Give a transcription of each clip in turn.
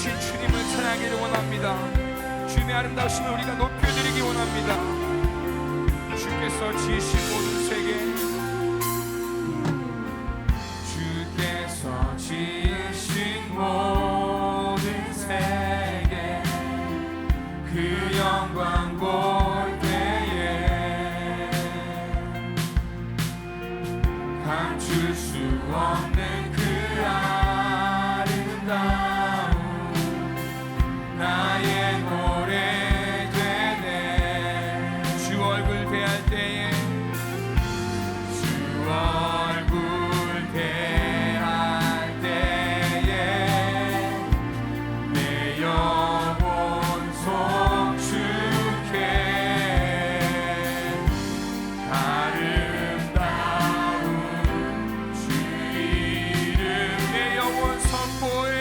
아름다우신 주님을 찬양하기를 원합니다. 주님의 아름다우심을 우리가 높여드리기 원합니다. 주께서 지으신 모든 세계, 주께서 지으신 모든 세계, 그 영광 볼 때에 감출 수 없는 그 아름다움 나의 노래 되네. 주 얼굴 대할 때에, 주 얼굴 대할 때에 내 영혼 송축해. 아름다운 주 이름 내 영혼 선포해.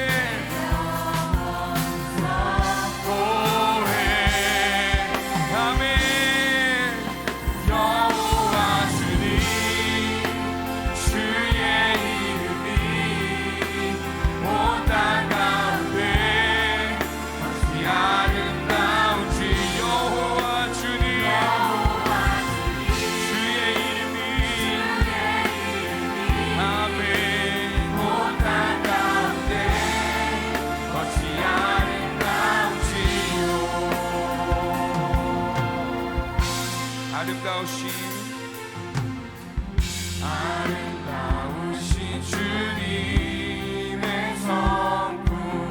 아름다우신 주님의 성품,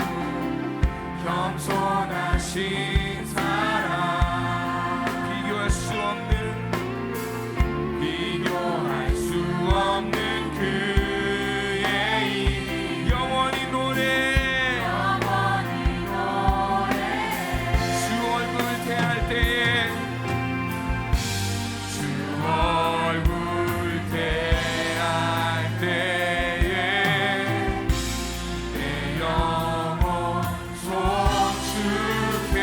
겸손하신 사랑, 비교할 수 없는 그의 일, 영원히 노래. 주 얼굴 대할 때에, 주 얼굴 대할 때에 내 영혼 송축해.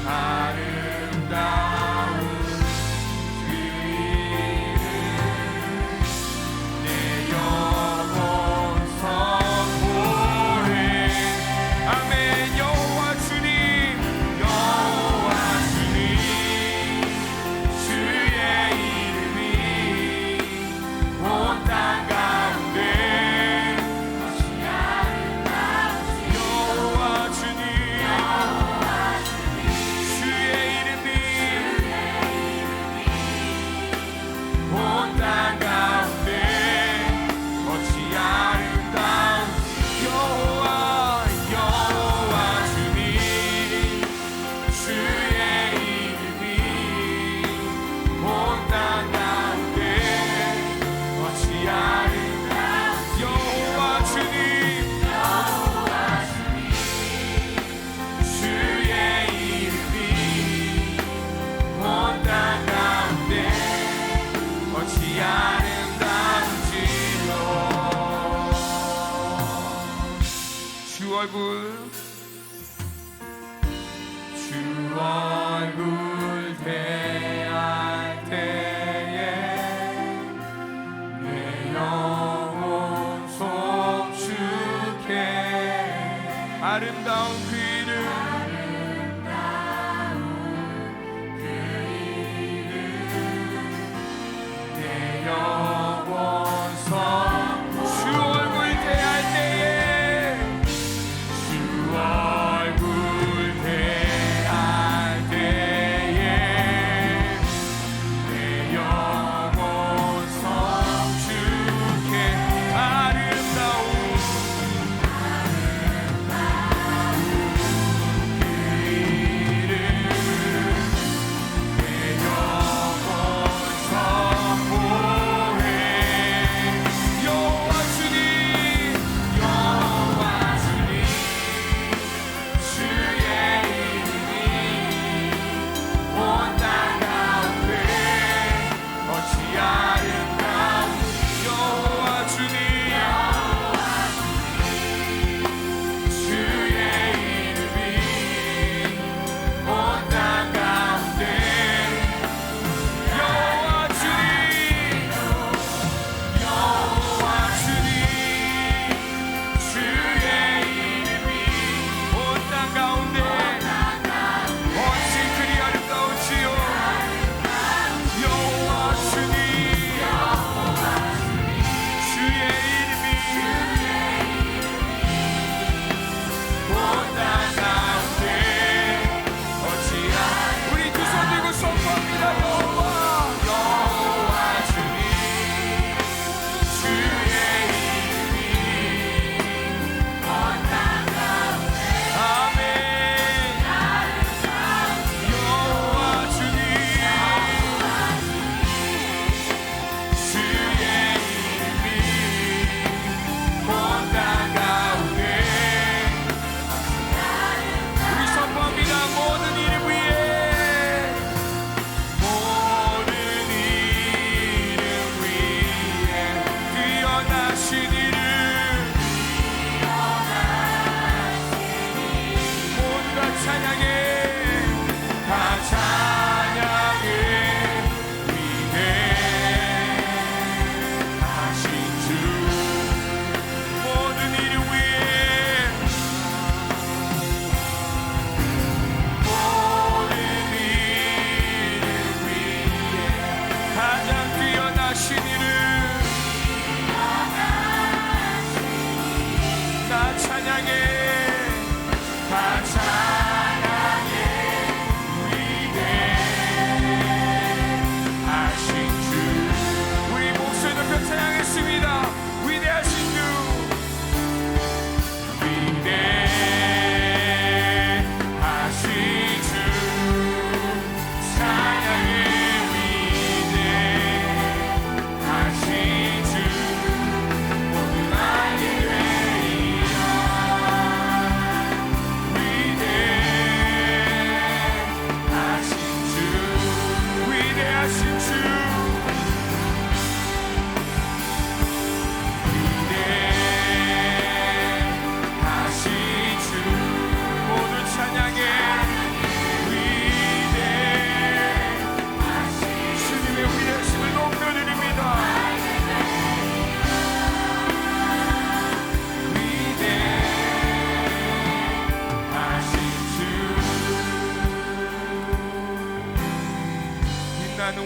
아름다운 그 이름 내 영혼 선포해. 아멘. 여호와 주님, 여호와 주님, 주의 이름이 온 땅 가운데 여호와 주님, 주의 이름이 온 땅 가운데 어찌 아름다운 여호와 주님, 주의 이름이 온 땅 가운데 어찌 아름다운 여호와 주님, 주의 이름이 온 땅 가운데 어찌 아름다운지요. 주 얼굴 대할 때에 내 영혼 송축해. 아름다운 그 이름, 내 영혼 주 얼굴 대할 때에, 주 얼굴 대할 때에 내 영혼 성축해. 아름다운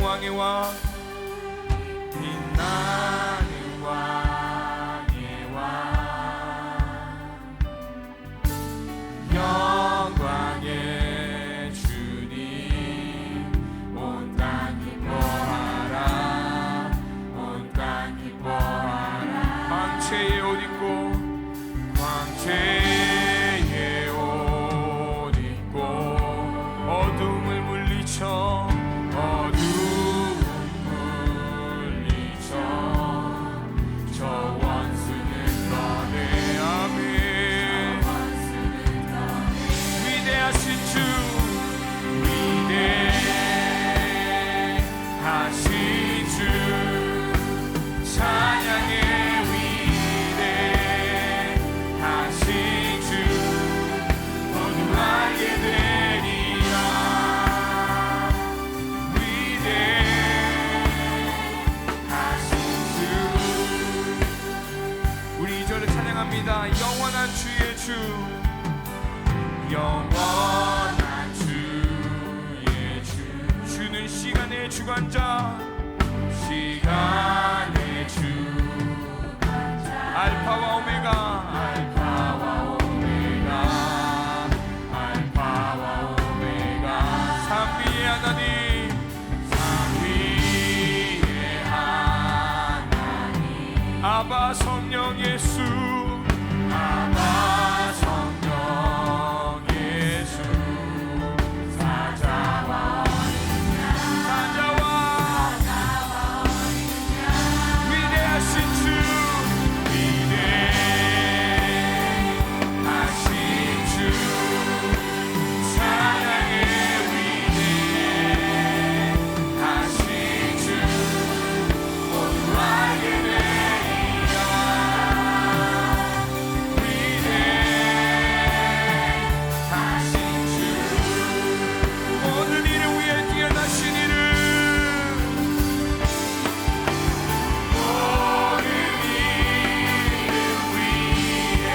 왕의 왕 빛나는 왕의 왕 영광의 주님 온 땅 기뻐하라 온 땅 기뻐하라 광채의 옷 입고 광채의 옷 입고 어둠을 물리쳐 저 원수는 떠내 아멘 위대하신 주 위대하신 주 찬양의 위대하신 주 모두 알게 되리라 위대하신 주 우리 이절을 찬양합니다. 영원한 주의 주 영원한 주의 주 주는 시간의 주관자 시간의 주관자 알파와 오메가 알파와 오메가 알파와 오메가 삼위의 하나님 삼위의 하나님 아바 성령 예수 아바 성령 예수 사자와 사자와 위대하신 주 위대하신 주 사랑의 위대하신 주 모두 알게 되리라 위대하신 주 모든 이름 위에 뛰어나신 이름 모든 이름 위에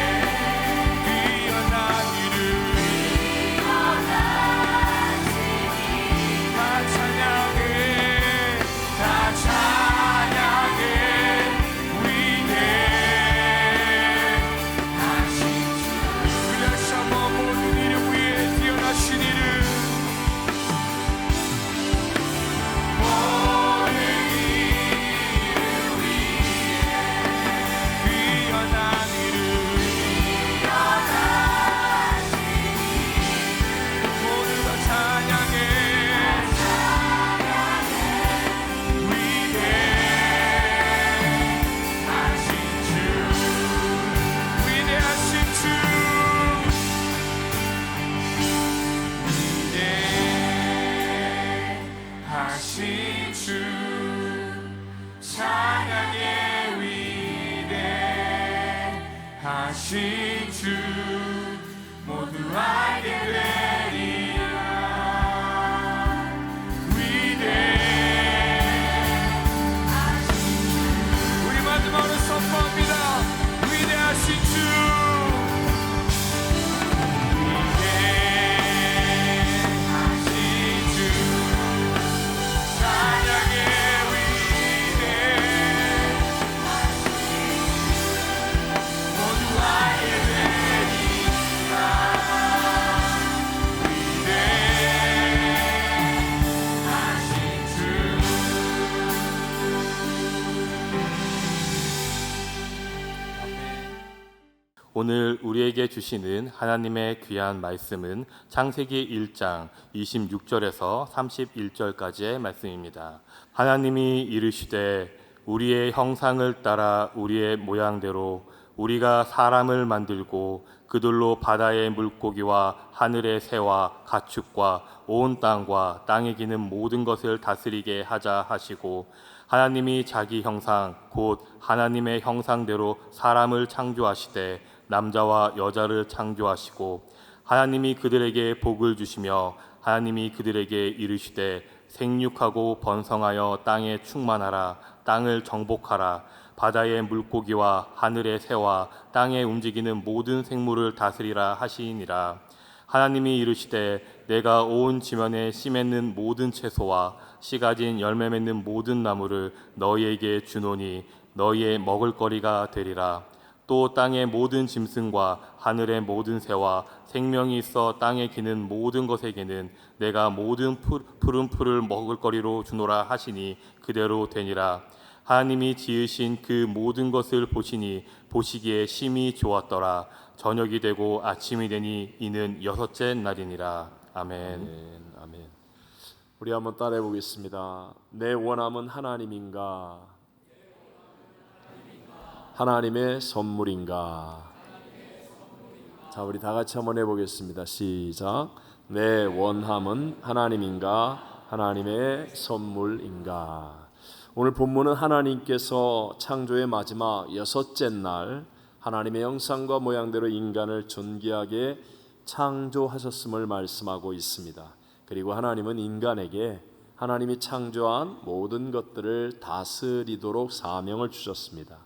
뛰어난 이름 다 찬양해 다 찬양해 위대하신 주 다시 한번 모든 이름 위에 뛰어나신 이름 모든 이름 위에 뛰어난 이름 모두 다 찬양해 위대하신 주 위대하신 주 위대하신 주 찬양의 위대하신 주 모두 알게 되리라 위대하신 우리 마지막으로 선포합니다. 위대하신 주 위대하신 주 찬양의 모두 알게 되리라 위대하신 주 오늘 우리에게 주시는 하나님의 귀한 말씀은 창세기 1장 26절에서 31절까지의 말씀입니다. 하나님이 이르시되 우리의 형상을 따라 우리의 모양대로 우리가 사람을 만들고 그들로 바다의 물고기와 하늘의 새와 가축과 온 땅과 땅에 기는 모든 것을 다스리게 하자 하시고 하나님이 자기 형상 곧 하나님의 형상대로 사람을 창조하시되 남자와 여자를 창조하시고 하나님이 그들에게 복을 주시며 하나님이 그들에게 이르시되 생육하고 번성하여 땅에 충만하라 땅을 정복하라 바다의 물고기와 하늘의 새와 땅에 움직이는 모든 생물을 다스리라 하시니라. 하나님이 이르시되 내가 온 지면에 씨 맺는 모든 채소와 씨 가진 열매 맺는 모든 나무를 너희에게 주노니 너희의 먹을거리가 되리라. 또 땅의 모든 짐승과 하늘의 모든 새와 생명이 있어 땅에 기는 모든 것에게는 내가 모든 푸른 풀을 먹을거리로 주노라 하시니 그대로 되니라. 하나님이 지으신 그 모든 것을 보시니 보시기에 심히 좋았더라. 저녁이 되고 아침이 되니 이는 여섯째 날이니라. 아멘. 아멘. 아멘. 우리 한번 따라해 보겠습니다. 내 원함은 하나님인가? 하나님의 선물인가? 자, 우리 다 같이 한번 해보겠습니다. 시작. 내 원함은 하나님인가? 하나님의 선물인가? 오늘 본문은 하나님께서 창조의 마지막 여섯째 날 하나님의 형상과 모양대로 인간을 존귀하게 창조하셨음을 말씀하고 있습니다. 그리고 하나님은 인간에게 하나님이 창조한 모든 것들을 다스리도록 사명을 주셨습니다.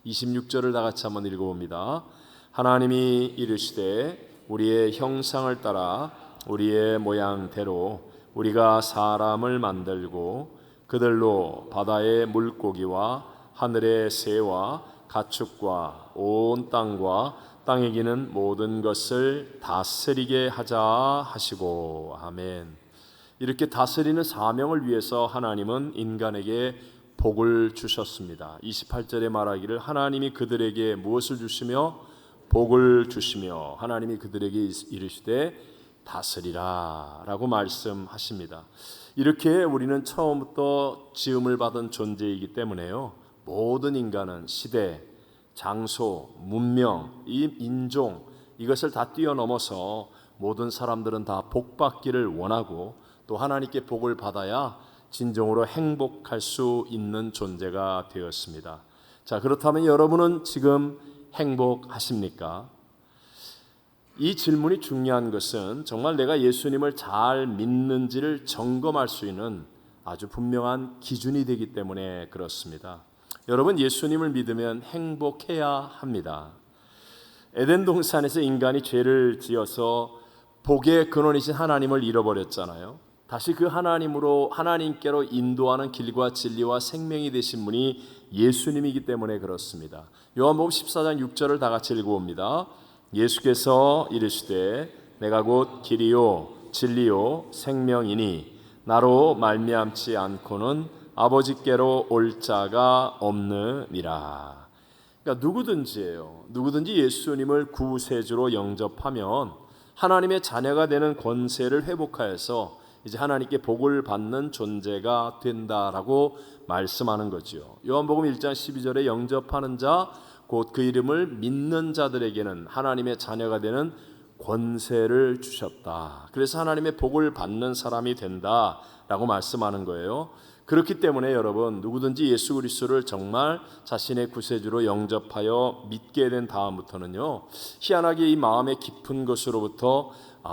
26절을 다 같이 한번 읽어봅니다. 하나님이 이르시되 우리의 형상을 따라 우리의 모양대로 우리가 사람을 만들고 그들로 바다의 물고기와 하늘의 새와 가축과 온 땅과 땅에 기는 모든 것을 다스리게 하자 하시고. 아멘. 이렇게 다스리는 사명을 위해서 하나님은 인간에게 복을 주셨습니다. 28절에 말하기를 하나님이 그들에게 무엇을 주시며 복을 주시며 하나님이 그들에게 이르시되 다스리라 라고 말씀하십니다. 이렇게 우리는 처음부터 지음을 받은 존재이기 때문에요, 모든 인간은 시대, 장소, 문명, 이 인종 이것을 다 뛰어넘어서 모든 사람들은 다 복받기를 원하고 또 하나님께 복을 받아야 진정으로 행복할 수 있는 존재가 되었습니다. 자, 그렇다면 여러분은 지금 행복하십니까? 이 질문이 중요한 것은 정말 내가 예수님을 잘 믿는지를 점검할 수 있는 아주 분명한 기준이 되기 때문에 그렇습니다. 여러분, 예수님을 믿으면 행복해야 합니다. 에덴 동산에서 인간이 죄를 지어서 복의 근원이신 하나님을 잃어버렸잖아요. 다시 그 하나님께로 인도하는 길과 진리와 생명이 되신 분이 예수님이기 때문에 그렇습니다. 요한복음 14장 6절을 다 같이 읽어봅니다. 예수께서 이르시되 내가 곧 길이요 진리요 생명이니 나로 말미암지 않고는 아버지께로 올 자가 없느니라. 그러니까 누구든지 예수님을 구세주로 영접하면 하나님의 자녀가 되는 권세를 회복하여서 이제 하나님께 복을 받는 존재가 된다라고 말씀하는 거죠. 요한복음 1장 12절에 영접하는 자 곧 그 이름을 믿는 자들에게는 하나님의 자녀가 되는 권세를 주셨다. 그래서 하나님의 복을 받는 사람이 된다라고 말씀하는 거예요. 그렇기 때문에 여러분, 누구든지 예수 그리스도를 정말 자신의 구세주로 영접하여 믿게 된 다음부터는요, 희한하게 이 마음의 깊은 것으로부터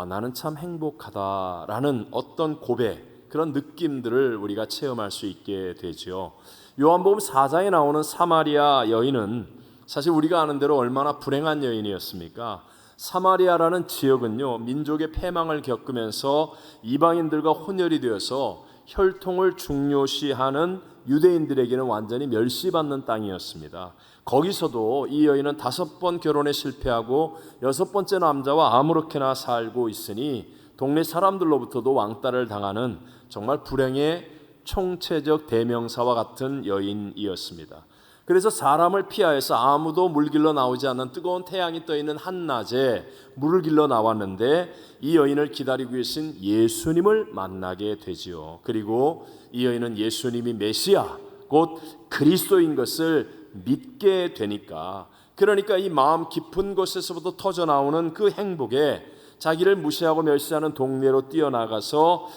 나는 참 행복하다라는 어떤 고백, 그런 느낌들을 우리가 체험할 수 있게 되죠. 요한복음 4장에 나오는 사마리아 여인은 사실 우리가 아는 대로 얼마나 불행한 여인이었습니까? 사마리아라는 지역은요, 민족의 패망을 겪으면서 이방인들과 혼혈이 되어서 혈통을 중요시하는 유대인들에게는 완전히 멸시받는 땅이었습니다. 거기서도 이 여인은 5번 결혼에 실패하고 6번째 남자와 아무렇게나 살고 있으니 동네 사람들로부터도 왕따를 당하는 정말 불행의 총체적 대명사와 같은 여인이었습니다. 그래서 사람을 피하여서 아무도 물 길러 나오지 않는 뜨거운 태양이 떠있는 한낮에 물을 길러 나왔는데 이 여인을 기다리고 계신 예수님을 만나게 되지요. 그리고 이 여인은 예수님이 메시아 곧 그리스도인 것을 믿게 되니까, 그러니까 이 마음 깊은 곳에서부터 터져나오는 그 행복에 자기를 무시하고 멸시하는 동네로 뛰어나가서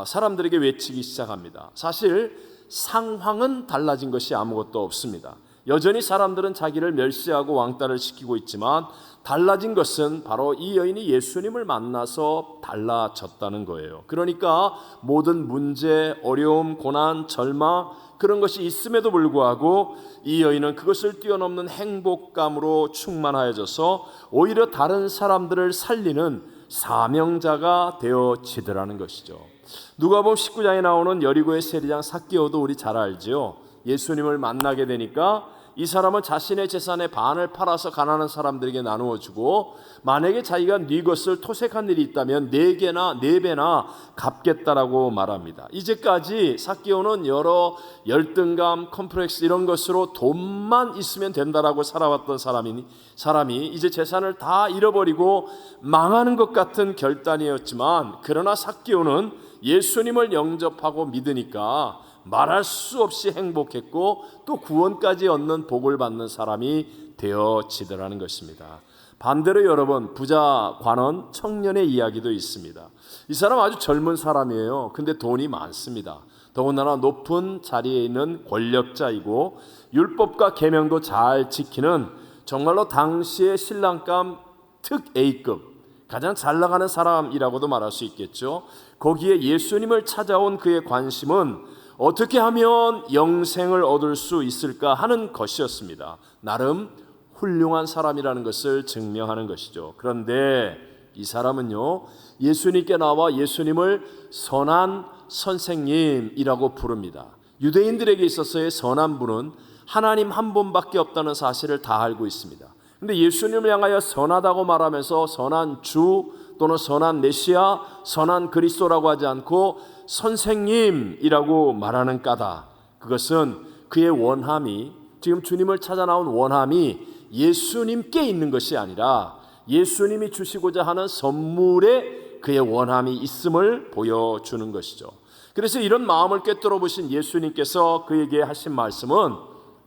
사람들에게 외치기 시작합니다. 사실 상황은 달라진 것이 아무것도 없습니다. 여전히 사람들은 자기를 멸시하고 왕따를 시키고 있지만 달라진 것은 바로 이 여인이 예수님을 만나서 달라졌다는 거예요. 그러니까 모든 문제, 어려움, 고난, 절망 그런 것이 있음에도 불구하고 이 여인은 그것을 뛰어넘는 행복감으로 충만하여져서 오히려 다른 사람들을 살리는 사명자가 되어지더라는 것이죠. 누가복음 19장에 나오는 여리고의 세리장 삭개오도 우리 잘 알죠. 예수님을 만나게 되니까 이 사람은 자신의 재산의 반을 팔아서 가난한 사람들에게 나누어 주고, 만약에 자기가 네 것을 토색한 일이 있다면 4배나 갚겠다라고 말합니다. 이제까지 삭개오는 여러 열등감, 컴플렉스 이런 것으로 돈만 있으면 된다라고 살아왔던 사람이 이제 재산을 다 잃어버리고 망하는 것 같은 결단이었지만, 그러나 삭개오는 예수님을 영접하고 믿으니까 말할 수 없이 행복했고 또 구원까지 얻는 복을 받는 사람이 되어지더라는 것입니다. 반대로 여러분, 부자 관원 청년의 이야기도 있습니다. 이 사람 아주 젊은 사람이에요. 근데 돈이 많습니다. 더군다나 높은 자리에 있는 권력자이고 율법과 계명도 잘 지키는 정말로 당시의 신랑감 특 A급, 가장 잘 나가는 사람이라고도 말할 수 있겠죠. 거기에 예수님을 찾아온 그의 관심은 어떻게 하면 영생을 얻을 수 있을까 하는 것이었습니다. 나름 훌륭한 사람이라는 것을 증명하는 것이죠. 그런데 이 사람은요, 예수님께 나와 예수님을 선한 선생님이라고 부릅니다. 유대인들에게 있어서의 선한 분은 하나님 한 분밖에 없다는 사실을 다 알고 있습니다. 근데 예수님을 향하여 선하다고 말하면서 선한 주 또는 선한 메시아, 선한 그리스도라고 하지 않고 선생님이라고 말하는 까닭, 그것은 그의 원함이, 지금 주님을 찾아 나온 원함이 예수님께 있는 것이 아니라 예수님이 주시고자 하는 선물에 그의 원함이 있음을 보여주는 것이죠. 그래서 이런 마음을 꿰뚫어 보신 예수님께서 그에게 하신 말씀은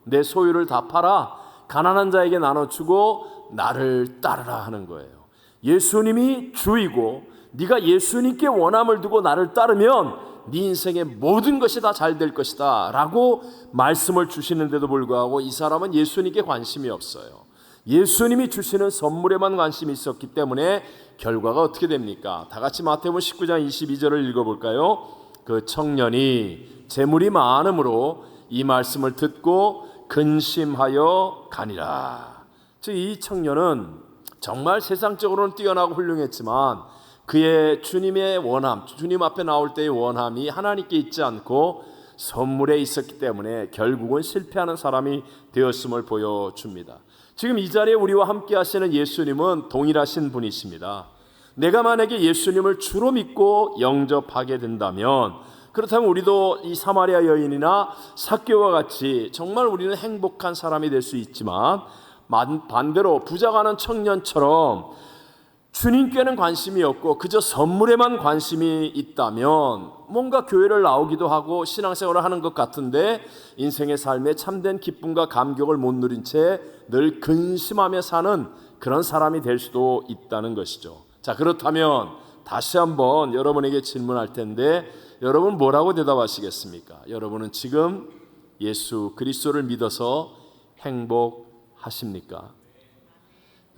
내 소유를 다 팔아 가난한 자에게 나눠주고 나를 따르라 하는 거예요. 예수님이 주이고 네가 예수님께 원함을 두고 나를 따르면 네 인생의 모든 것이 다 잘 될 것이다 라고 말씀을 주시는데도 불구하고 이 사람은 예수님께 관심이 없어요. 예수님이 주시는 선물에만 관심이 있었기 때문에 결과가 어떻게 됩니까? 다 같이 마태복음 19장 22절을 읽어볼까요? 그 청년이 재물이 많음으로 이 말씀을 듣고 근심하여 가니라. 즉 이 청년은 정말 세상적으로는 뛰어나고 훌륭했지만 그의 주님의 원함, 주님 앞에 나올 때의 원함이 하나님께 있지 않고 선물에 있었기 때문에 결국은 실패하는 사람이 되었음을 보여줍니다. 지금 이 자리에 우리와 함께 하시는 예수님은 동일하신 분이십니다. 내가 만약에 예수님을 주로 믿고 영접하게 된다면, 그렇다면 우리도 이 사마리아 여인이나 삭개오와 같이 정말 우리는 행복한 사람이 될 수 있지만, 반대로 부자가 하는 청년처럼 주님께는 관심이 없고 그저 선물에만 관심이 있다면 뭔가 교회를 나오기도 하고 신앙생활을 하는 것 같은데 인생의 삶에 참된 기쁨과 감격을 못 누린 채 늘 근심하며 사는 그런 사람이 될 수도 있다는 것이죠. 자, 그렇다면 다시 한번 여러분에게 질문할 텐데 여러분 뭐라고 대답하시겠습니까? 여러분은 지금 예수 그리스도를 믿어서 행복하십니까?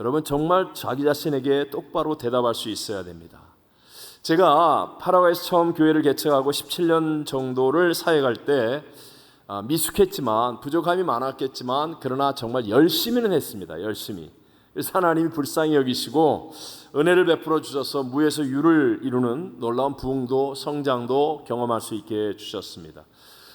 여러분 정말 자기 자신에게 똑바로 대답할 수 있어야 됩니다. 제가 파라과이에서 처음 교회를 개척하고 17년 정도를 사역할 때 미숙했지만 부족함이 많았겠지만 그러나 정말 열심히는 했습니다. 열심히. 그래서 하나님이 불쌍히 여기시고 은혜를 베풀어 주셔서 무에서 유를 이루는 놀라운 부흥도 성장도 경험할 수 있게 해주셨습니다.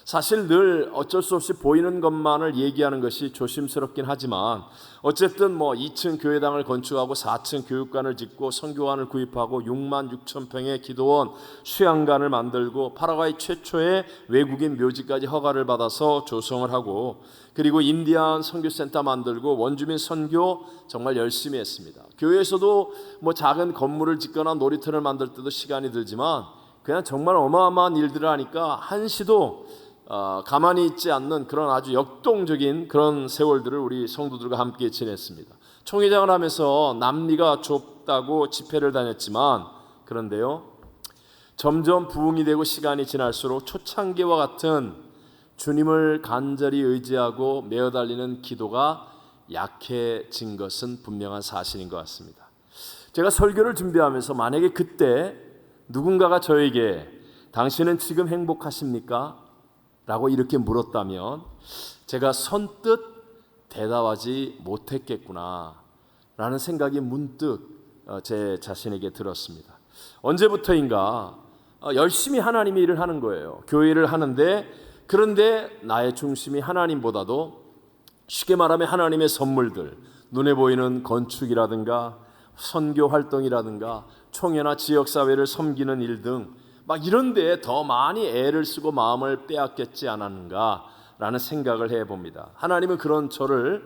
사실 늘 어쩔 수 없이 보이는 것만을 얘기하는 것이 조심스럽긴 하지만 어쨌든 2층 교회당을 건축하고 4층 교육관을 짓고 선교관을 구입하고 6만 6천 평의 기도원 수양관을 만들고 파라과이 최초의 외국인 묘지까지 허가를 받아서 조성을 하고 그리고 인디안 선교센터 만들고 원주민 선교 정말 열심히 했습니다. 교회에서도 작은 건물을 짓거나 놀이터를 만들 때도 시간이 들지만 그냥 정말 어마어마한 일들을 하니까 한시도 가만히 있지 않는 그런 아주 역동적인 그런 세월들을 우리 성도들과 함께 지냈습니다. 총회장을 하면서 남미가 좁다고 집회를 다녔지만 그런데요, 점점 부흥이 되고 시간이 지날수록 초창기와 같은 주님을 간절히 의지하고 메어 달리는 기도가 약해진 것은 분명한 사실인 것 같습니다. 제가 설교를 준비하면서 만약에 그때 누군가가 저에게 당신은 지금 행복하십니까? 라고 이렇게 물었다면 제가 선뜻 대답하지 못했겠구나 라는 생각이 문득 제 자신에게 들었습니다. 언제부터인가 열심히 하나님의 일을 하는 거예요. 교회를 하는데, 그런데 나의 중심이 하나님보다도 쉽게 말하면 하나님의 선물들, 눈에 보이는 건축이라든가 선교 활동이라든가 총회나 지역사회를 섬기는 일 등 막 이런 데에 더 많이 애를 쓰고 마음을 빼앗겼지 않았는가라는 생각을 해봅니다. 하나님은 그런 저를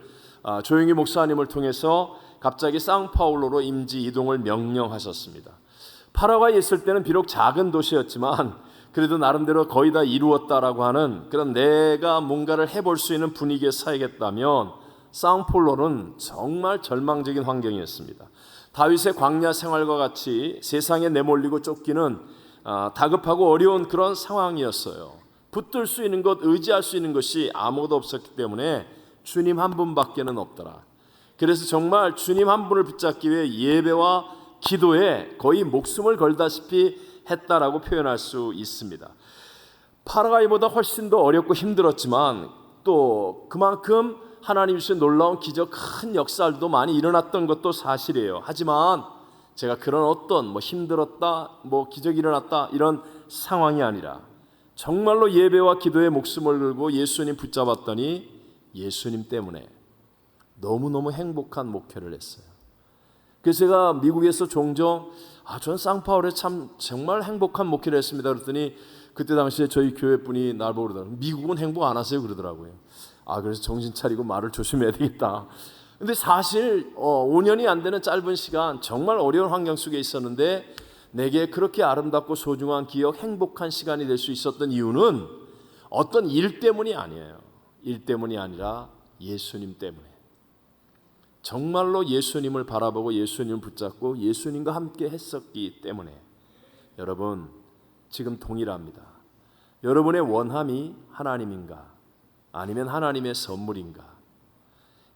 조용히 목사님을 통해서 갑자기 상파울로로 임지 이동을 명령하셨습니다. 파라과이에 있을 때는 비록 작은 도시였지만 그래도 나름대로 거의 다 이루었다라고 하는 그런 내가 뭔가를 해볼 수 있는 분위기에 살겠다면 상폴로는 정말 절망적인 환경이었습니다. 다윗의 광야 생활과 같이 세상에 내몰리고 쫓기는 다급하고 어려운 그런 상황이었어요. 붙들 수 있는 것, 의지할 수 있는 것이 아무것도 없었기 때문에 주님 한 분밖에는 없더라. 그래서 정말 주님 한 분을 붙잡기 위해 예배와 기도에 거의 목숨을 걸다시피 했다라고 표현할 수 있습니다. 파라과이보다 훨씬 더 어렵고 힘들었지만 또 그만큼 하나님 주신 놀라운 기적, 큰 역사들도 많이 일어났던 것도 사실이에요. 하지만 제가 그런 어떤 힘들었다, 기적이 일어났다 이런 상황이 아니라 정말로 예배와 기도에 목숨을 걸고 예수님 붙잡았더니 예수님 때문에 너무너무 행복한 목회를 했어요. 그래서 제가 미국에서 종종 전 상파울에 참 정말 행복한 목회를 했습니다. 그랬더니 그때 당시에 저희 교회 분이 날 보고 그러더라고요. 미국은 행복 안 하세요? 그러더라고요. 그래서 정신 차리고 말을 조심해야 되겠다. 근데 사실 5년이 안 되는 짧은 시간 정말 어려운 환경 속에 있었는데 내게 그렇게 아름답고 소중한 기억, 행복한 시간이 될 수 있었던 이유는 어떤 일 때문이 아니에요. 일 때문이 아니라 예수님 때문에. 정말로 예수님을 바라보고 예수님을 붙잡고 예수님과 함께 했었기 때문에. 여러분, 지금 동일합니다. 여러분의 원함이 하나님인가 아니면 하나님의 선물인가?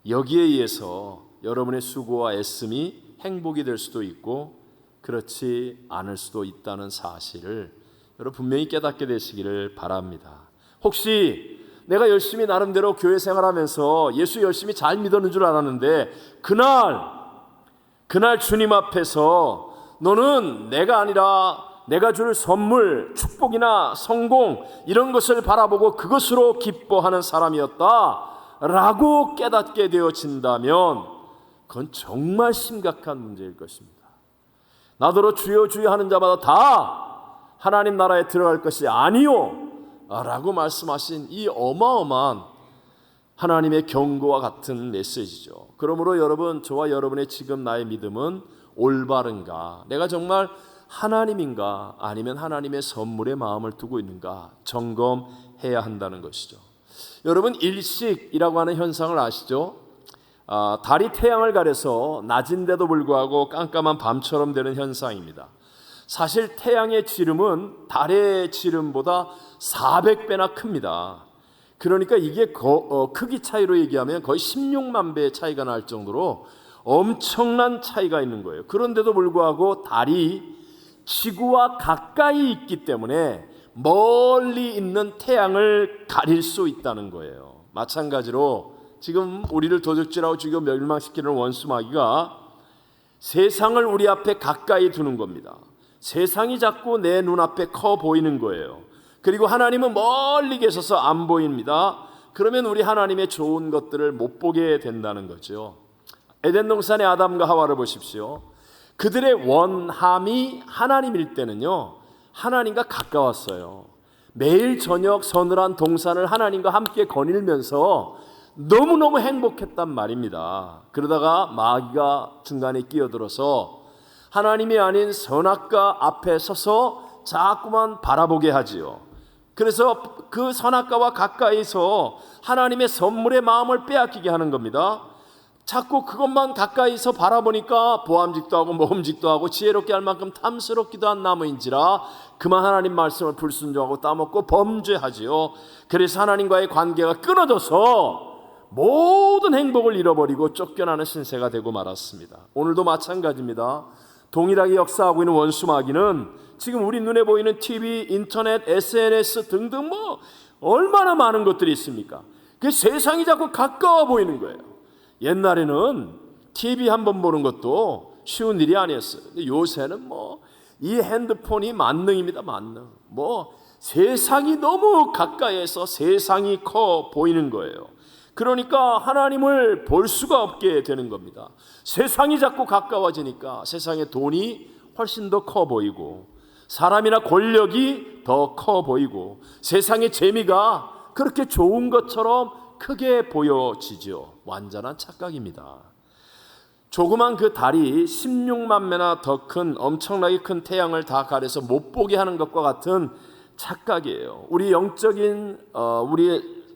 여기에 의해서 여러분의 수고와 애씀이 행복이 될 수도 있고 그렇지 않을 수도 있다는 사실을 여러분 분명히 깨닫게 되시기를 바랍니다. 혹시 내가 열심히 나름대로 교회 생활하면서 예수 열심히 잘 믿었는 줄 알았는데 그날 주님 앞에서 너는 내가 아니라 내가 줄 선물, 축복이나 성공 이런 것을 바라보고 그것으로 기뻐하는 사람이었다 라고 깨닫게 되어진다면 그건 정말 심각한 문제일 것입니다. 나더러 주여 주여 하는 자마다 다 하나님 나라에 들어갈 것이 아니요 라고 말씀하신 이 어마어마한 하나님의 경고와 같은 메시지죠. 그러므로 여러분, 저와 여러분의 지금 나의 믿음은 올바른가? 내가 정말 하나님인가 아니면 하나님의 선물에 마음을 두고 있는가 점검해야 한다는 것이죠. 여러분, 일식이라고 하는 현상을 아시죠? 달이 태양을 가려서 낮인데도 불구하고 깜깜한 밤처럼 되는 현상입니다. 사실 태양의 지름은 달의 지름보다 400배나 큽니다. 그러니까 이게 크기 차이로 얘기하면 거의 16만 배의 차이가 날 정도로 엄청난 차이가 있는 거예요. 그런데도 불구하고 달이 지구와 가까이 있기 때문에 멀리 있는 태양을 가릴 수 있다는 거예요. 마찬가지로 지금 우리를 도적질하고 죽여 멸망시키는 원수마귀가 세상을 우리 앞에 가까이 두는 겁니다. 세상이 자꾸 내 눈앞에 커 보이는 거예요. 그리고 하나님은 멀리 계셔서 안 보입니다. 그러면 우리 하나님의 좋은 것들을 못 보게 된다는 거죠. 에덴 동산의 아담과 하와를 보십시오. 그들의 원함이 하나님일 때는요, 하나님과 가까웠어요. 매일 저녁 서늘한 동산을 하나님과 함께 거닐면서 너무너무 행복했단 말입니다. 그러다가 마귀가 중간에 끼어들어서 하나님이 아닌 선악과 앞에 서서 자꾸만 바라보게 하지요. 그래서 그 선악과와 가까이서 하나님의 선물의 마음을 빼앗기게 하는 겁니다. 자꾸 그것만 가까이서 바라보니까 보암직도 하고 모험직도 하고 지혜롭게 할 만큼 탐스럽기도 한 나무인지라 그만 하나님 말씀을 불순종하고 따먹고 범죄하지요. 그래서 하나님과의 관계가 끊어져서 모든 행복을 잃어버리고 쫓겨나는 신세가 되고 말았습니다. 오늘도 마찬가지입니다. 동일하게 역사하고 있는 원수 마귀는 지금 우리 눈에 보이는 TV, 인터넷, SNS 등등 얼마나 많은 것들이 있습니까? 그 세상이 자꾸 가까워 보이는 거예요. 옛날에는 TV 한 번 보는 것도 쉬운 일이 아니었어요. 근데 요새는 이 핸드폰이 만능입니다. 만능. 뭐 세상이 너무 가까이에서 세상이 커 보이는 거예요. 그러니까 하나님을 볼 수가 없게 되는 겁니다. 세상이 자꾸 가까워지니까 세상의 돈이 훨씬 더 커 보이고, 사람이나 권력이 더 커 보이고, 세상의 재미가 그렇게 좋은 것처럼 크게 보여지죠. 완전한 착각입니다. 조그만 그 달이 16만 배나 더 큰 엄청나게 큰 태양을 다 가려서 못 보게 하는 것과 같은 착각이에요. 우리의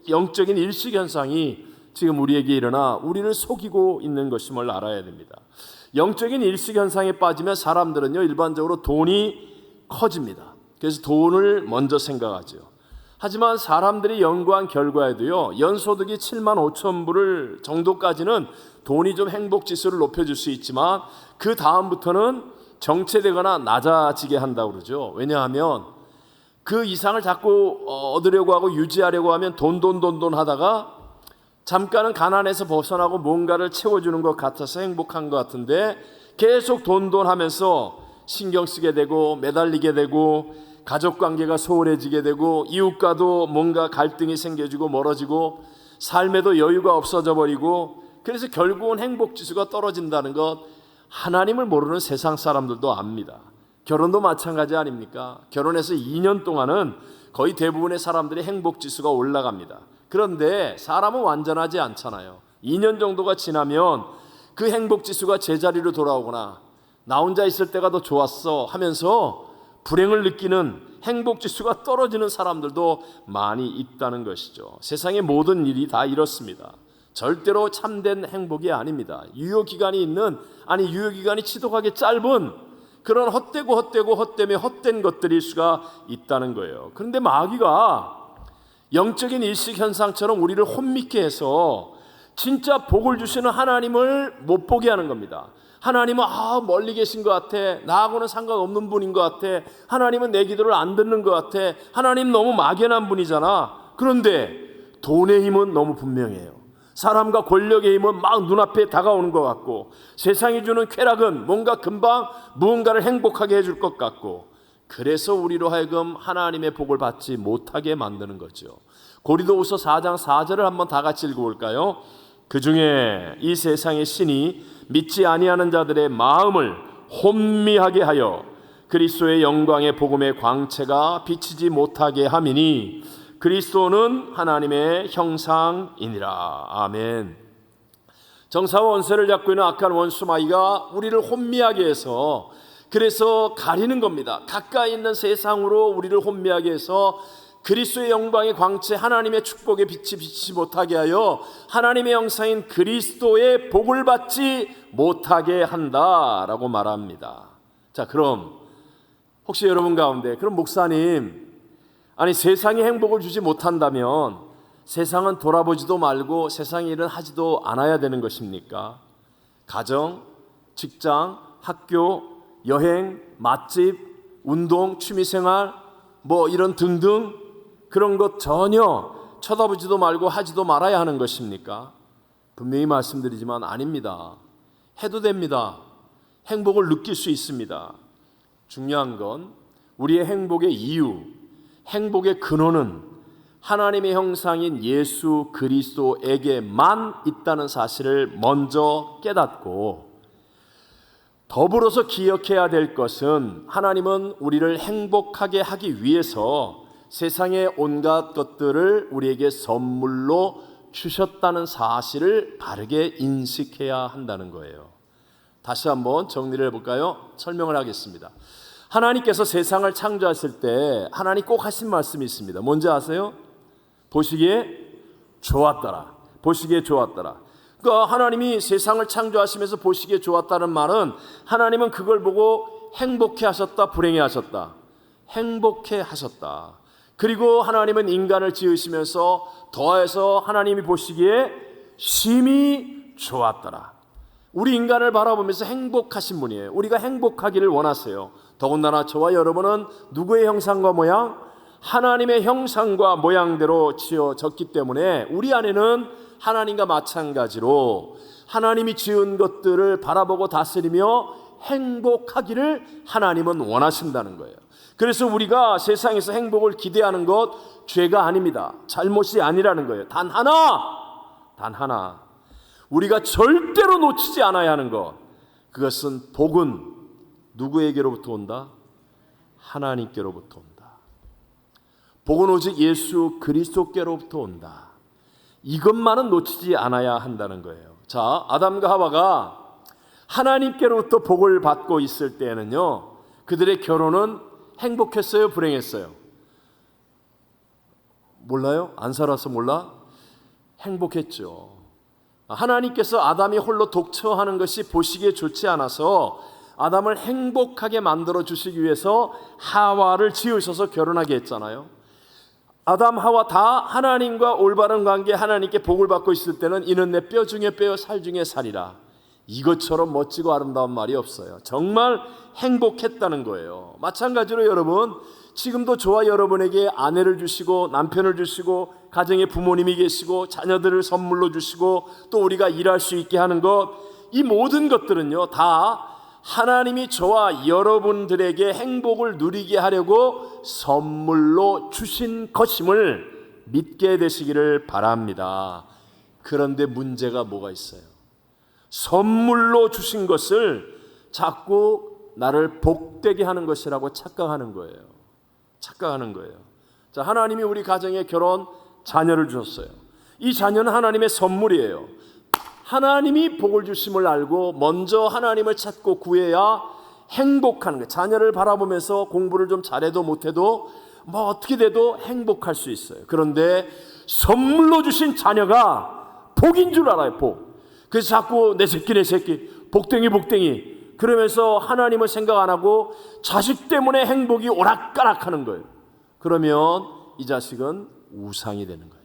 영적인 일식 현상이 지금 우리에게 일어나 우리를 속이고 있는 것임을 알아야 됩니다. 영적인 일식 현상에 빠지면 사람들은요, 일반적으로 돈이 커집니다. 그래서 돈을 먼저 생각하죠. 하지만 사람들이 연구한 결과에도요, 연소득이 7만 5천 불 정도까지는 돈이 좀 행복지수를 높여줄 수 있지만 그 다음부터는 정체되거나 낮아지게 한다고 그러죠. 왜냐하면 그 이상을 자꾸 얻으려고 하고 유지하려고 하면 돈 하다가 잠깐은 가난에서 벗어나고 뭔가를 채워주는 것 같아서 행복한 것 같은데 계속 돈 하면서 신경 쓰게 되고 매달리게 되고 가족관계가 소홀해지게 되고 이웃과도 뭔가 갈등이 생겨지고 멀어지고 삶에도 여유가 없어져 버리고, 그래서 결국은 행복지수가 떨어진다는 것 하나님을 모르는 세상 사람들도 압니다. 결혼도 마찬가지 아닙니까? 결혼해서 2년 동안은 거의 대부분의 사람들이 행복지수가 올라갑니다. 그런데 사람은 완전하지 않잖아요. 2년 정도가 지나면 그 행복지수가 제자리로 돌아오거나 나 혼자 있을 때가 더 좋았어 하면서 불행을 느끼는 행복지수가 떨어지는 사람들도 많이 있다는 것이죠. 세상의 모든 일이 다 이렇습니다. 절대로 참된 행복이 아닙니다. 유효기간이 지독하게 짧은 그런 헛되며 헛된 것들일 수가 있다는 거예요. 그런데 마귀가 영적인 일식 현상처럼 우리를 혼미케 해서 진짜 복을 주시는 하나님을 못 보게 하는 겁니다. 하나님은 멀리 계신 것 같아. 나하고는 상관없는 분인 것 같아. 하나님은 내 기도를 안 듣는 것 같아. 하나님 너무 막연한 분이잖아. 그런데 돈의 힘은 너무 분명해요. 사람과 권력의 힘은 막 눈앞에 다가오는 것 같고, 세상이 주는 쾌락은 뭔가 금방 무언가를 행복하게 해줄 것 같고, 그래서 우리로 하여금 하나님의 복을 받지 못하게 만드는 거죠. 고린도후서 4장 4절을 한번 다 같이 읽어볼까요? 그 중에 이 세상의 신이 믿지 아니하는 자들의 마음을 혼미하게 하여 그리스도의 영광의 복음의 광채가 비치지 못하게 함이니 그리스도는 하나님의 형상이니라. 아멘. 정사와 원수를 잡고 있는 악한 원수 마귀가 우리를 혼미하게 해서, 그래서 가리는 겁니다. 가까이 있는 세상으로 우리를 혼미하게 해서 그리스도의 영광의 광채, 하나님의 축복의 빛이 비치지 못하게 하여 하나님의 형상인 그리스도의 복을 받지 못하게 한다라고 말합니다. 자, 그럼 혹시 여러분 가운데, 그럼 목사님, 아니 세상이 행복을 주지 못한다면 세상은 돌아보지도 말고 세상 일은 하지도 않아야 되는 것입니까? 가정, 직장, 학교, 여행, 맛집, 운동, 취미생활 뭐 이런 등등 그런 것 전혀 쳐다보지도 말고 하지도 말아야 하는 것입니까? 분명히 말씀드리지만 아닙니다. 해도 됩니다. 행복을 느낄 수 있습니다. 중요한 건 우리의 행복의 이유, 행복의 근원은 하나님의 형상인 예수 그리스도에게만 있다는 사실을 먼저 깨닫고, 더불어서 기억해야 될 것은 하나님은 우리를 행복하게 하기 위해서 세상의 온갖 것들을 우리에게 선물로 주셨다는 사실을 바르게 인식해야 한다는 거예요. 다시 한번 정리를 해볼까요? 설명을 하겠습니다. 하나님께서 세상을 창조하실 때 하나님 꼭 하신 말씀이 있습니다. 뭔지 아세요? 보시기에 좋았더라. 보시기에 좋았더라. 그러니까 하나님이 세상을 창조하시면서 보시기에 좋았다는 말은 하나님은 그걸 보고 행복해 하셨다, 불행해 하셨다? 행복해 하셨다. 그리고 하나님은 인간을 지으시면서 더해서 하나님이 보시기에 심히 좋았더라. 우리 인간을 바라보면서 행복하신 분이에요. 우리가 행복하기를 원하세요. 더군다나 저와 여러분은 누구의 형상과 모양? 하나님의 형상과 모양대로 지어졌기 때문에 우리 안에는 하나님과 마찬가지로 하나님이 지은 것들을 바라보고 다스리며 행복하기를 하나님은 원하신다는 거예요. 그래서 우리가 세상에서 행복을 기대하는 것 죄가 아닙니다. 잘못이 아니라는 거예요. 단 하나 우리가 절대로 놓치지 않아야 하는 것, 그것은 복은 누구에게로부터 온다? 하나님께로부터 온다. 복은 오직 예수 그리스도께로부터 온다. 이것만은 놓치지 않아야 한다는 거예요. 자, 아담과 하와가 하나님께로부터 복을 받고 있을 때에는요, 그들의 결혼은 행복했어요, 불행했어요? 몰라요? 안 살아서 몰라? 행복했죠. 하나님께서 아담이 홀로 독처하는 것이 보시기에 좋지 않아서 아담을 행복하게 만들어 주시기 위해서 하와를 지으셔서 결혼하게 했잖아요. 아담 하와 다 하나님과 올바른 관계, 하나님께 복을 받고 있을 때는 이는 내 뼈 중에 뼈요 살 중에 살이라. 이것처럼 멋지고 아름다운 말이 없어요. 정말 행복했다는 거예요. 마찬가지로 여러분, 지금도 저와 여러분에게 아내를 주시고 남편을 주시고 가정에 부모님이 계시고 자녀들을 선물로 주시고 또 우리가 일할 수 있게 하는 것, 이 모든 것들은요 다 하나님이 저와 여러분들에게 행복을 누리게 하려고 선물로 주신 것임을 믿게 되시기를 바랍니다. 그런데 문제가 뭐가 있어요? 선물로 주신 것을 자꾸 나를 복되게 하는 것이라고 착각하는 거예요. 자, 하나님이 우리 가정에 결혼 자녀를 주셨어요. 이 자녀는 하나님의 선물이에요. 하나님이 복을 주심을 알고 먼저 하나님을 찾고 구해야 행복하는 거예요. 자녀를 바라보면서 공부를 좀 잘해도 못해도 뭐 어떻게 돼도 행복할 수 있어요. 그런데 선물로 주신 자녀가 복인 줄 알아요. 복. 그래서 자꾸 내 새끼 복댕이 그러면서 하나님을 생각 안 하고 자식 때문에 행복이 오락가락하는 거예요. 그러면 이 자식은 우상이 되는 거예요.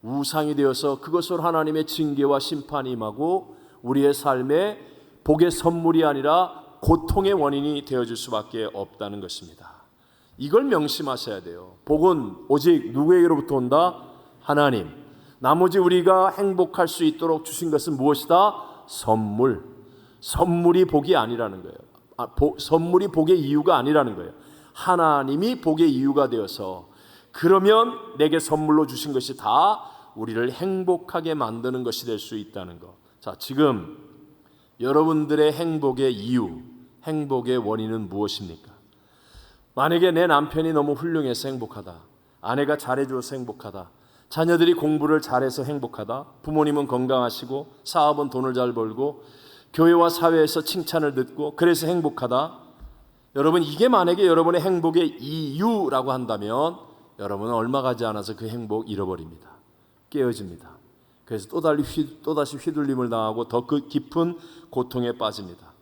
우상이 되어서 그것으로 하나님의 징계와 심판이 임하고 우리의 삶에 복의 선물이 아니라 고통의 원인이 되어줄 수밖에 없다는 것입니다. 이걸 명심하셔야 돼요. 복은 오직 누구에게로부터 온다? 하나님. 나머지 우리가 행복할 수 있도록 주신 것은 무엇이다? 선물이 복이 아니라는 거예요. 선물이 복의 이유가 아니라는 거예요. 하나님이 복의 이유가 되어서, 그러면 내게 선물로 주신 것이 다 우리를 행복하게 만드는 것이 될 수 있다는 것. 자, 지금 여러분들의 행복의 이유, 행복의 원인은 무엇입니까? 만약에 내 남편이 너무 훌륭해서 행복하다, 아내가 잘해줘서 행복하다, 자녀들이 공부를 잘해서 행복하다, 부모님은 건강하시고 사업은 돈을 잘 벌고 교회와 사회에서 칭찬을 듣고 그래서 행복하다. 여러분, 이게 만약에 여러분의 행복의 이유라고 한다면 여러분은 얼마 가지 않아서 그 행복 잃어버립니다. 깨어집니다. 그래서 또다시 휘둘림을 당하고 더 그 깊은 고통에 빠집니다.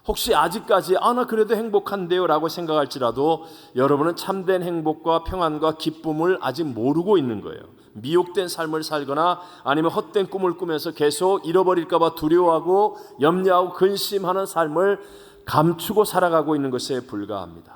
혹시 아직까지 나 그래도 행복한데요 라고 생각할지라도 여러분은 참된 행복과 평안과 기쁨을 아직 모르고 있는 거예요. 미혹된 삶을 살거나 아니면 헛된 꿈을 꾸면서 계속 잃어버릴까 봐 두려워하고 염려하고 근심하는 삶을 감추고 살아가고 있는 것에 불과합니다.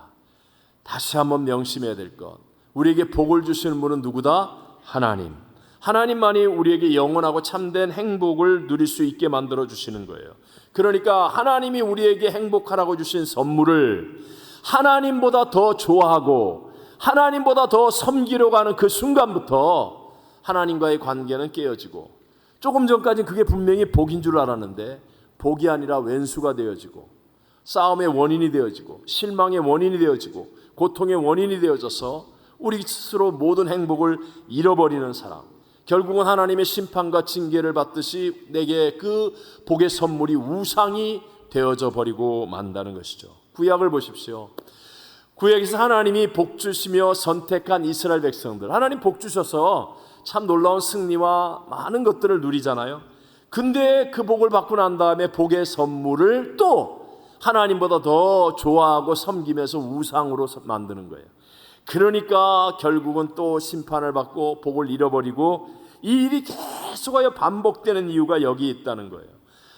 다시 한번 명심해야 될 것, 우리에게 복을 주시는 분은 누구다? 하나님. 하나님만이 우리에게 영원하고 참된 행복을 누릴 수 있게 만들어 주시는 거예요. 그러니까 하나님이 우리에게 행복하라고 주신 선물을 하나님보다 더 좋아하고 하나님보다 더 섬기려고 하는 그 순간부터 하나님과의 관계는 깨어지고, 조금 전까지는 그게 분명히 복인 줄 알았는데 복이 아니라 왼수가 되어지고 싸움의 원인이 되어지고 실망의 원인이 되어지고 고통의 원인이 되어져서 우리 스스로 모든 행복을 잃어버리는 사람, 결국은 하나님의 심판과 징계를 받듯이 내게 그 복의 선물이 우상이 되어져 버리고 만다는 것이죠. 구약을 보십시오. 구약에서 하나님이 복 주시며 선택한 이스라엘 백성들, 하나님 복 주셔서 참 놀라운 승리와 많은 것들을 누리잖아요. 근데 그 복을 받고 난 다음에 복의 선물을 또 하나님보다 더 좋아하고 섬기면서 우상으로 만드는 거예요. 그러니까 결국은 또 심판을 받고 복을 잃어버리고, 이 일이 계속하여 반복되는 이유가 여기 있다는 거예요.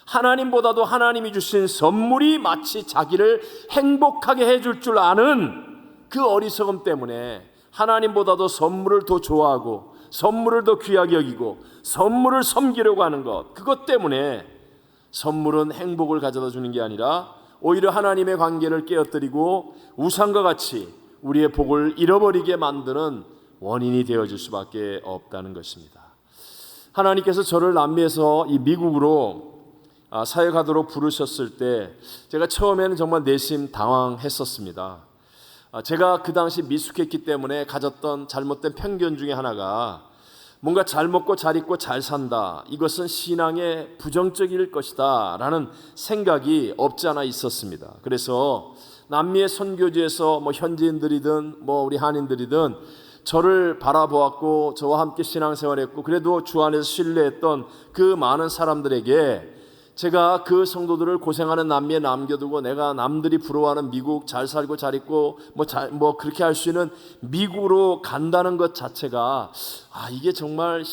하나님보다도 하나님이 주신 선물이 마치 자기를 행복하게 해줄 줄 아는 그 어리석음 때문에 하나님보다도 선물을 더 좋아하고 선물을 더 귀하게 여기고 선물을 섬기려고 하는 것, 그것 때문에 선물은 행복을 가져다 주는 게 아니라 오히려 하나님의 관계를 깨어뜨리고 우상과 같이 우리의 복을 잃어버리게 만드는 원인이 되어질 수밖에 없다는 것입니다. 하나님께서 저를 남미에서 이 미국으로 사역하도록 부르셨을 때 제가 처음에는 정말 내심 당황했었습니다. 제가 그 당시 미숙했기 때문에 가졌던 잘못된 편견 중에 하나가 뭔가 잘 먹고 잘 입고 잘 산다, 이것은 신앙의 부정적일 것이다 라는 생각이 없지 않아 있었습니다. 그래서 남미의 선교지에서 현지인들이든 우리 한인들이든 저를 바라보았고 저와 함께 신앙생활했고 그래도 주 안에서 신뢰했던 그 많은 사람들에게 제가 그 성도들을 고생하는 남미에 남겨두고 내가 남들이 부러워하는 미국 잘 살고 잘 있고 그렇게 할 수 있는 미국으로 간다는 것 자체가 이게 정말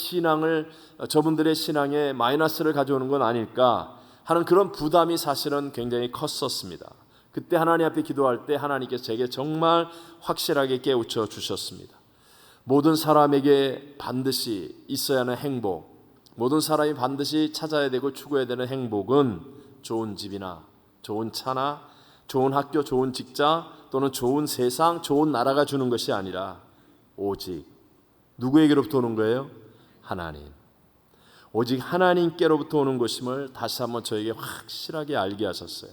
저분들의 신앙에 마이너스를 가져오는 건 아닐까 하는 그런 부담이 사실은 굉장히 컸었습니다. 그때 하나님 앞에 기도할 때 하나님께서 제게 정말 확실하게 깨우쳐 주셨습니다. 모든 사람에게 반드시 있어야 하는 행복, 모든 사람이 반드시 찾아야 되고 추구해야 되는 행복은 좋은 집이나 좋은 차나 좋은 학교, 좋은 직장 또는 좋은 세상, 좋은 나라가 주는 것이 아니라 오직 누구에게로부터 오는 거예요? 하나님. 오직 하나님께로부터 오는 것임을 다시 한번 저에게 확실하게 알게 하셨어요.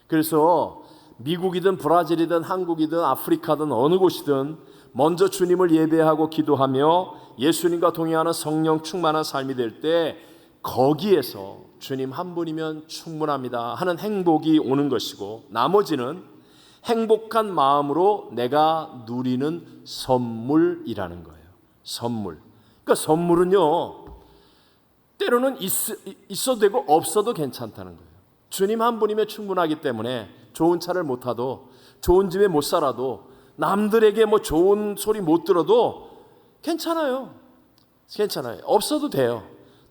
그래서 미국이든 브라질이든 한국이든 아프리카든 어느 곳이든 먼저 주님을 예배하고 기도하며 예수님과 동행하는 성령 충만한 삶이 될 때 거기에서 주님 한 분이면 충분합니다 하는 행복이 오는 것이고, 나머지는 행복한 마음으로 내가 누리는 선물이라는 거예요. 선물. 그러니까 선물은요, 때로는 있어도 되고 없어도 괜찮다는 거예요. 주님 한 분이면 충분하기 때문에 좋은 차를 못 타도, 좋은 집에 못 살아도, 남들에게 좋은 소리 못 들어도 괜찮아요. 없어도 돼요.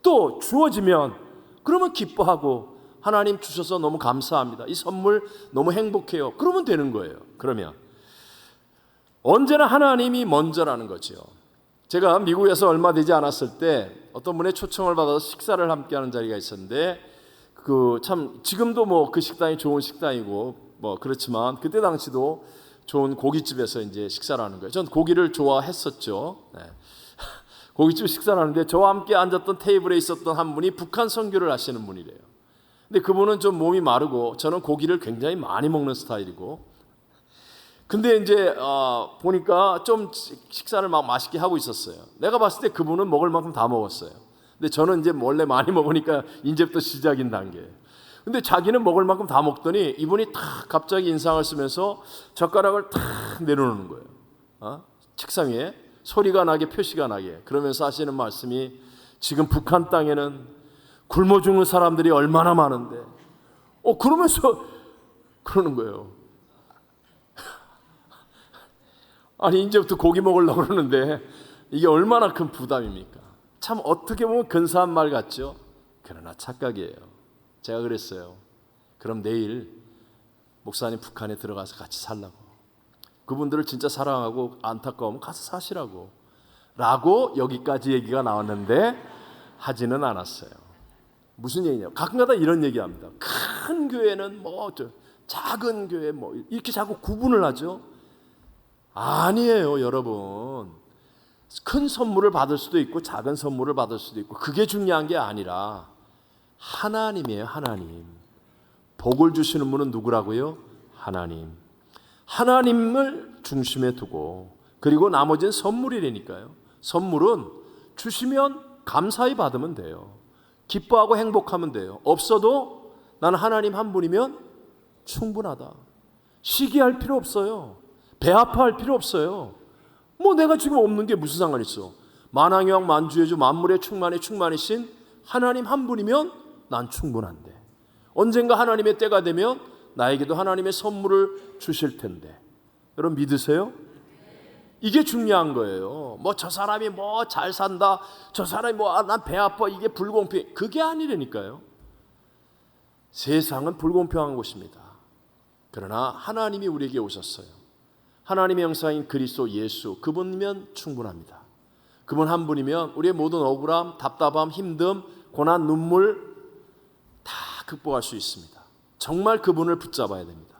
또 주어지면 그러면 기뻐하고 하나님 주셔서 너무 감사합니다, 이 선물 너무 행복해요, 그러면 되는 거예요. 그러면 언제나 하나님이 먼저라는 거죠. 제가 미국에서 얼마 되지 않았을 때 어떤 분의 초청을 받아서 식사를 함께하는 자리가 있었는데 참 지금도 그 식당이 좋은 식당이고 그렇지만 그때 당시도 좋은 고깃집에서 이제 식사를 하는 거예요. 전 고기를 좋아했었죠. 네. 고깃집 식사를 하는데 저와 함께 앉았던 테이블에 있었던 한 분이 북한 선교를 하시는 분이래요. 근데 그분은 좀 몸이 마르고 저는 고기를 굉장히 많이 먹는 스타일이고, 근데 이제 보니까 좀 식사를 막 맛있게 하고 있었어요. 내가 봤을 때 그분은 먹을 만큼 다 먹었어요. 근데 저는 이제 원래 많이 먹으니까 이제부터 시작인 단계예요. 근데 자기는 먹을 만큼 다 먹더니 이분이 탁 갑자기 인상을 쓰면서 젓가락을 탁 내려놓는 거예요. 책상 위에 소리가 나게, 표시가 나게. 그러면서 하시는 말씀이, 지금 북한 땅에는 굶어 죽는 사람들이 얼마나 많은데 그러면서 그러는 거예요. 아니 이제부터 고기 먹으려고 그러는데 이게 얼마나 큰 부담입니까? 참 어떻게 보면 근사한 말 같죠? 그러나 착각이에요. 제가 그랬어요. 그럼 내일 목사님 북한에 들어가서 같이 살라고, 그분들을 진짜 사랑하고 안타까우면 가서 사시라고 라고 여기까지 얘기가 나왔는데 하지는 않았어요. 무슨 얘기냐, 가끔가다 이런 얘기합니다. 큰 교회는 작은 교회 이렇게 자꾸 구분을 하죠. 아니에요 여러분. 큰 선물을 받을 수도 있고 작은 선물을 받을 수도 있고, 그게 중요한 게 아니라 하나님이에요. 하나님. 복을 주시는 분은 누구라고요? 하나님. 하나님을 중심에 두고, 그리고 나머지는 선물이라니까요. 선물은 주시면 감사히 받으면 돼요. 기뻐하고 행복하면 돼요. 없어도 나는 하나님 한 분이면 충분하다. 시기할 필요 없어요. 배 아파할 필요 없어요. 내가 지금 없는 게 무슨 상관 있어. 만왕의 만주의 주 만물의 충만이신 하나님 한 분이면 난 충분한데, 언젠가 하나님의 때가 되면 나에게도 하나님의 선물을 주실 텐데, 여러분 믿으세요? 이게 중요한 거예요. 저 사람이 잘 산다, 저 사람이 난 배 아파, 이게 불공평해, 그게 아니라니까요. 세상은 불공평한 곳입니다. 그러나 하나님이 우리에게 오셨어요. 하나님의 형상인 그리스도 예수, 그분이면 충분합니다. 그분 한 분이면 우리의 모든 억울함, 답답함, 힘듦, 고난, 눈물 다 극복할 수 있습니다. 정말 그분을 붙잡아야 됩니다.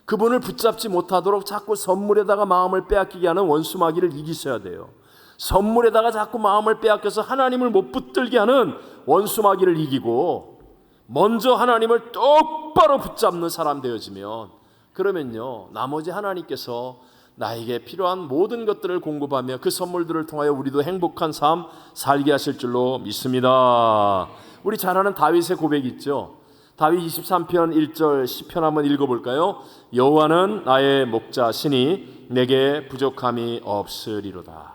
그분을 붙잡지 못하도록 자꾸 선물에다가 마음을 빼앗기게 하는 원수 마귀를 이기셔야 돼요. 선물에다가 자꾸 마음을 빼앗겨서 하나님을 못 붙들게 하는 원수 마귀를 이기고 먼저 하나님을 똑바로 붙잡는 사람 되어지면, 그러면요 나머지 하나님께서 나에게 필요한 모든 것들을 공급하며 그 선물들을 통하여 우리도 행복한 삶 살게 하실 줄로 믿습니다. 우리 잘 아는 다윗의 고백 있죠. 다윗 23편 1절 시편 한번 읽어볼까요? 여호와는 나의 목자시니 내게 부족함이 없으리로다.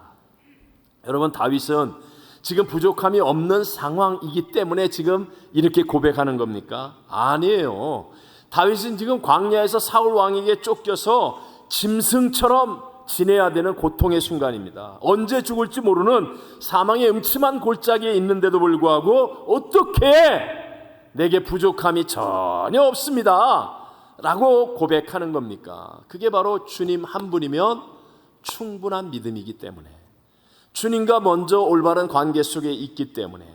여러분, 다윗은 지금 부족함이 없는 상황이기 때문에 지금 이렇게 고백하는 겁니까? 아니에요. 다윗은 지금 광야에서 사울 왕에게 쫓겨서 짐승처럼 지내야 되는 고통의 순간입니다. 언제 죽을지 모르는 사망의 음침한 골짜기에 있는데도 불구하고 어떻게 내게 부족함이 전혀 없습니다 라고 고백하는 겁니까? 그게 바로 주님 한 분이면 충분한 믿음이기 때문에, 주님과 먼저 올바른 관계 속에 있기 때문에,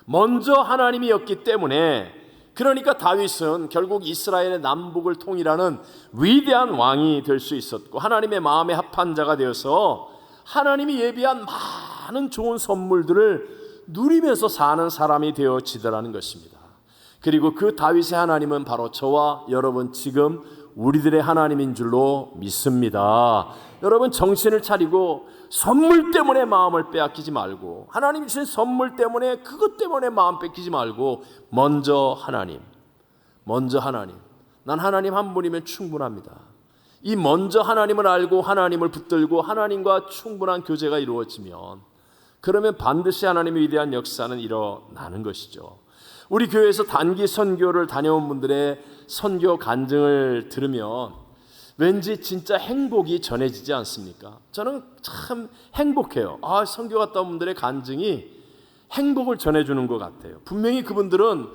먼저 하나님이었기 때문에, 그러니까 다윗은 결국 이스라엘의 남북을 통일하는 위대한 왕이 될 수 있었고 하나님의 마음에 합한 자가 되어서 하나님이 예비한 많은 좋은 선물들을 누리면서 사는 사람이 되어지더라는 것입니다. 그리고 그 다윗의 하나님은 바로 저와 여러분 지금 우리들의 하나님인 줄로 믿습니다. 여러분, 정신을 차리고 선물 때문에 마음을 빼앗기지 말고, 하나님 주신 선물 때문에 그것 때문에 마음 뺏기지 말고 먼저 하나님, 난 하나님 한 분이면 충분합니다. 이 먼저 하나님을 알고 하나님을 붙들고 하나님과 충분한 교제가 이루어지면, 그러면 반드시 하나님의 위대한 역사는 일어나는 것이죠. 우리 교회에서 단기 선교를 다녀온 분들의 선교 간증을 들으면 왠지 진짜 행복이 전해지지 않습니까? 저는 참 행복해요. 선교 갔다 온 분들의 간증이 행복을 전해주는 것 같아요. 분명히 그분들은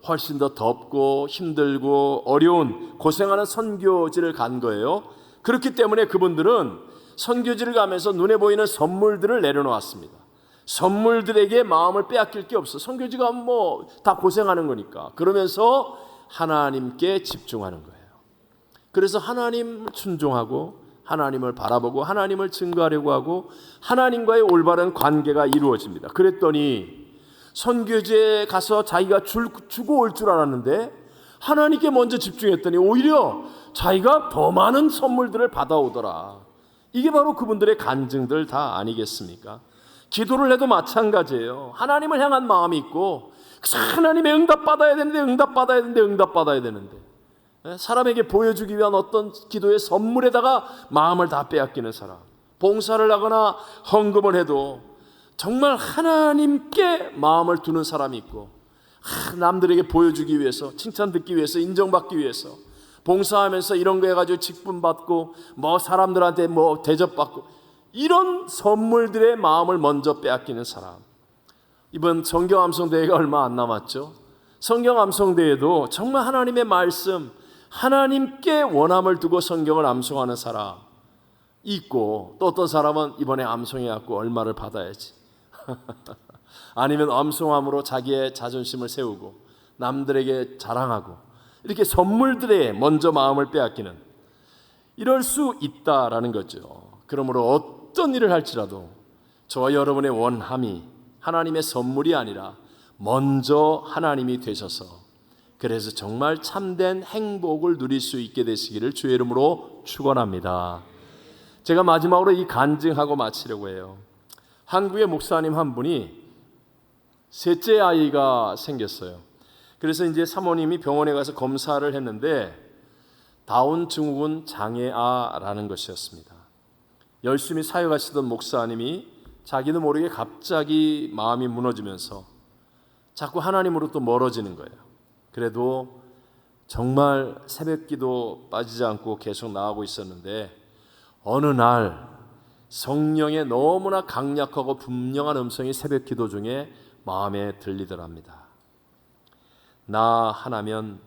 훨씬 더 덥고 힘들고 어려운 고생하는 선교지를 간 거예요. 그렇기 때문에 그분들은 선교지를 가면서 눈에 보이는 선물들을 내려놓았습니다. 선물들에게 마음을 빼앗길 게 없어. 선교지 가면 뭐 다 고생하는 거니까. 그러면서 하나님께 집중하는 거예요. 그래서 하나님을 순종하고 하나님을 바라보고 하나님을 증거하려고 하고 하나님과의 올바른 관계가 이루어집니다. 그랬더니 선교지에 가서 자기가 주고 올 줄 알았는데 하나님께 먼저 집중했더니 오히려 자기가 더 많은 선물들을 받아오더라. 이게 바로 그분들의 간증들 다 아니겠습니까? 기도를 해도 마찬가지예요. 하나님을 향한 마음이 있고 하나님의 응답받아야 되는데 사람에게 보여주기 위한 어떤 기도의 선물에다가 마음을 다 빼앗기는 사람, 봉사를 하거나 헌금을 해도 정말 하나님께 마음을 두는 사람이 있고 남들에게 보여주기 위해서, 칭찬 듣기 위해서, 인정받기 위해서 봉사하면서 이런 거 해가지고 직분 받고 뭐 사람들한테 뭐 대접받고 이런 선물들의 마음을 먼저 빼앗기는 사람. 이번 성경암송대회가 얼마 안 남았죠. 성경암송대회도 정말 하나님의 말씀, 하나님께 원함을 두고 성경을 암송하는 사람 있고, 또 어떤 사람은 이번에 암송해갖고 얼마를 받아야지 아니면 암송함으로 자기의 자존심을 세우고 남들에게 자랑하고 이렇게 선물들에 먼저 마음을 빼앗기는, 이럴 수 있다라는 거죠. 그러므로 어떤 일을 할지라도 저와 여러분의 원함이 하나님의 선물이 아니라 먼저 하나님이 되셔서, 그래서 정말 참된 행복을 누릴 수 있게 되시기를 주의 이름으로 축원합니다. 제가 마지막으로 이 간증하고 마치려고 해요. 한국의 목사님 한 분이 셋째 아이가 생겼어요. 그래서 이제 사모님이 병원에 가서 검사를 했는데 다운 증후군 장애아라는 것이었습니다. 열심히 사역하시던 목사님이 자기도 모르게 갑자기 마음이 무너지면서 자꾸 하나님으로 또 멀어지는 거예요. 그래도 정말 새벽기도 빠지지 않고 계속 나가고 있었는데 어느 날 성령의 너무나 강력하고 분명한 음성이 새벽기도 중에 마음에 들리더랍니다. 나 하나면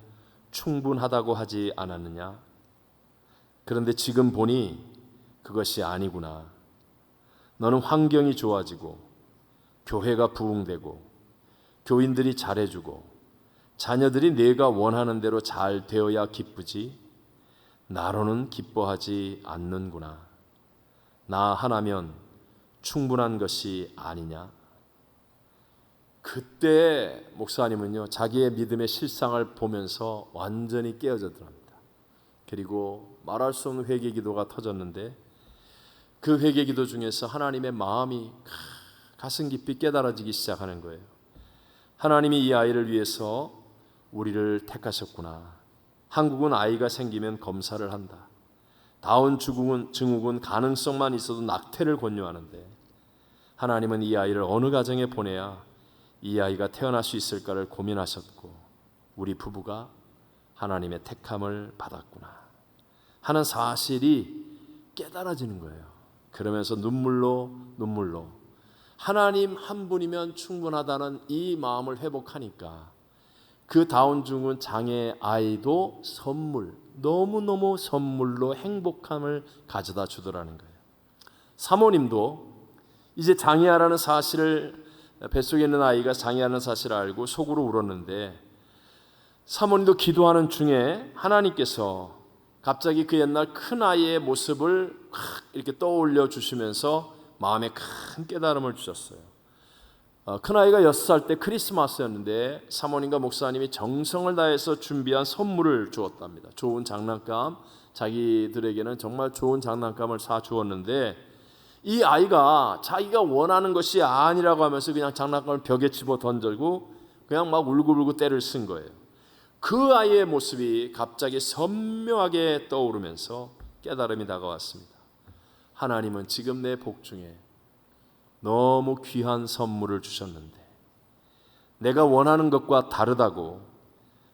충분하다고 하지 않았느냐? 그런데 지금 보니 그것이 아니구나. 너는 환경이 좋아지고 교회가 부흥되고 교인들이 잘해주고 자녀들이 내가 원하는 대로 잘 되어야 기쁘지 나로는 기뻐하지 않는구나. 나 하나면 충분한 것이 아니냐. 그때 목사님은요 자기의 믿음의 실상을 보면서 완전히 깨어졌답니다. 그리고 말할 수 없는 회개 기도가 터졌는데 그 회개 기도 중에서 하나님의 마음이 가슴 깊이 깨달아지기 시작하는 거예요. 하나님이 이 아이를 위해서 우리를 택하셨구나. 한국은 아이가 생기면 검사를 한다. 다운 증후군 가능성만 있어도 낙태를 권유하는데 하나님은 이 아이를 어느 가정에 보내야 이 아이가 태어날 수 있을까를 고민하셨고 우리 부부가 하나님의 택함을 받았구나 하는 사실이 깨달아지는 거예요. 그러면서 눈물로 하나님 한 분이면 충분하다는 이 마음을 회복하니까 그 다운 증후군 장애 아이도 너무너무 선물로 행복함을 가져다 주더라는 거예요. 사모님도 이제 장애아라는 사실을 뱃속에 있는 아이가 장애아라는 사실을 알고 속으로 울었는데 사모님도 기도하는 중에 하나님께서 갑자기 그 옛날 큰 아이의 모습을 이렇게 떠올려 주시면서 마음에 큰 깨달음을 주셨어요. 큰 아이가 6살 때 크리스마스였는데 사모님과 목사님이 정성을 다해서 준비한 선물을 주었답니다. 좋은 장난감, 자기들에게는 정말 좋은 장난감을 사 주었는데 이 아이가 자기가 원하는 것이 아니라고 하면서 그냥 장난감을 벽에 집어 던지고 그냥 막 울고불고 때를 쓴 거예요. 그 아이의 모습이 갑자기 선명하게 떠오르면서 깨달음이 다가왔습니다. 하나님은 지금 내 복 중에 너무 귀한 선물을 주셨는데 내가 원하는 것과 다르다고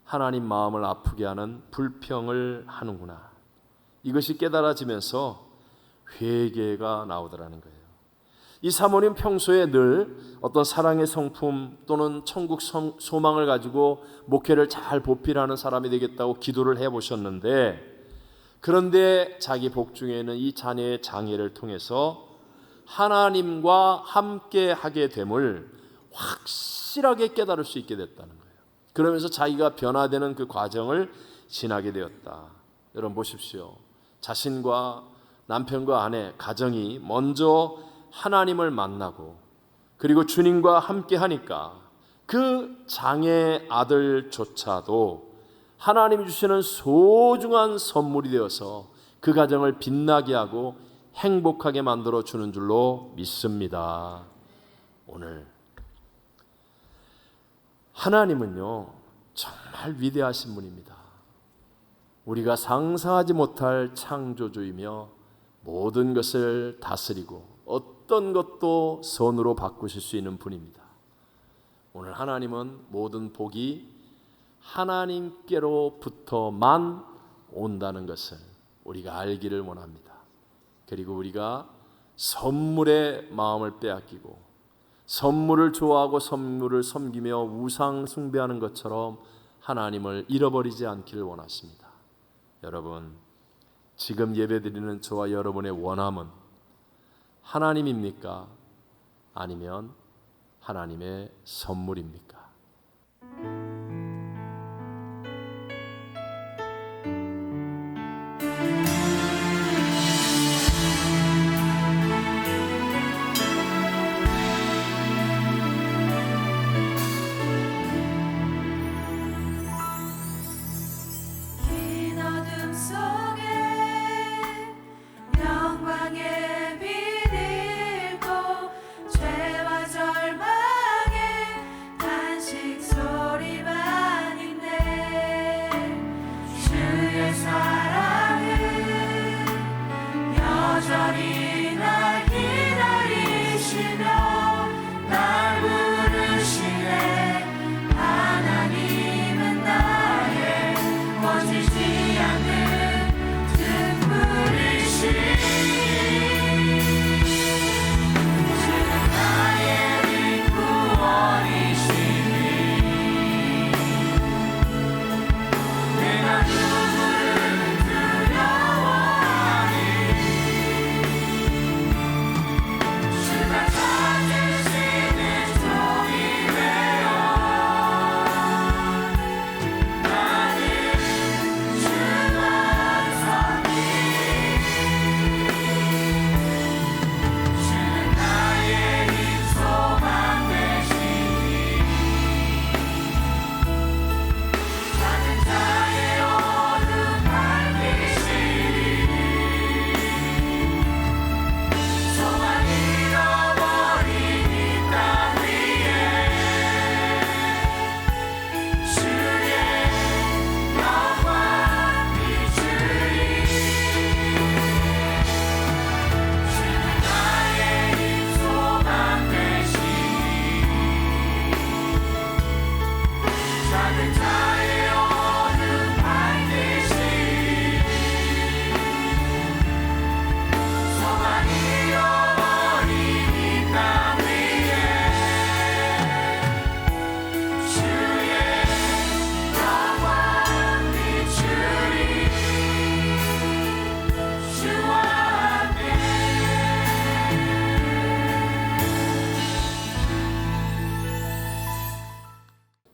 하나님 마음을 아프게 하는 불평을 하는구나. 이것이 깨달아지면서 회개가 나오더라는 거예요. 이 사모님 평소에 늘 어떤 사랑의 성품 또는 천국 소망을 가지고 목회를 잘 보필하는 사람이 되겠다고 기도를 해보셨는데 그런데 자기 복 중에는 이 자녀의 장애를 통해서 하나님과 함께 하게 됨을 확실하게 깨달을 수 있게 됐다는 거예요. 그러면서 자기가 변화되는 그 과정을 지나게 되었다. 여러분 보십시오. 자신과 남편과 아내, 가정이 먼저 하나님을 만나고 그리고 주님과 함께 하니까 그 장애 아들조차도 하나님이 주시는 소중한 선물이 되어서 그 가정을 빛나게 하고 행복하게 만들어 주는 줄로 믿습니다. 오늘 하나님은요 정말 위대하신 분입니다. 우리가 상상하지 못할 창조주이며 모든 것을 다스리고 어떤 것도 선으로 바꾸실 수 있는 분입니다. 오늘 하나님은 모든 복이 하나님께로부터만 온다는 것을 우리가 알기를 원합니다. 그리고 우리가 선물의 마음을 빼앗기고 선물을 좋아하고 선물을 섬기며 우상 숭배하는 것처럼 하나님을 잃어버리지 않기를 원하십니다. 여러분, 지금 예배드리는 저와 여러분의 원함은 하나님입니까? 아니면 하나님의 선물입니까? 죄와 절망에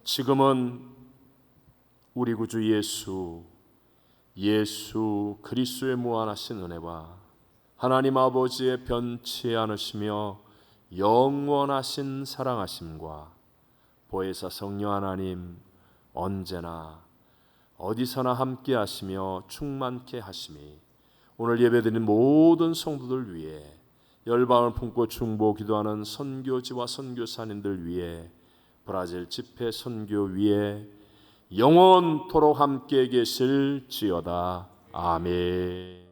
지금은 우리 구주 예수 그리스도의 무한하신 은혜와 하나님 아버지의 변치 않으시며 영원하신 사랑하심과 보혜사 성령 하나님 언제나 어디서나 함께 하시며 충만케 하심이 오늘 예배드린 모든 성도들 위해 열방을 품고 중보 기도하는 선교지와 선교사님들 위해 브라질 집회 선교 위에 영원토록 함께 계실지어다. 아멘.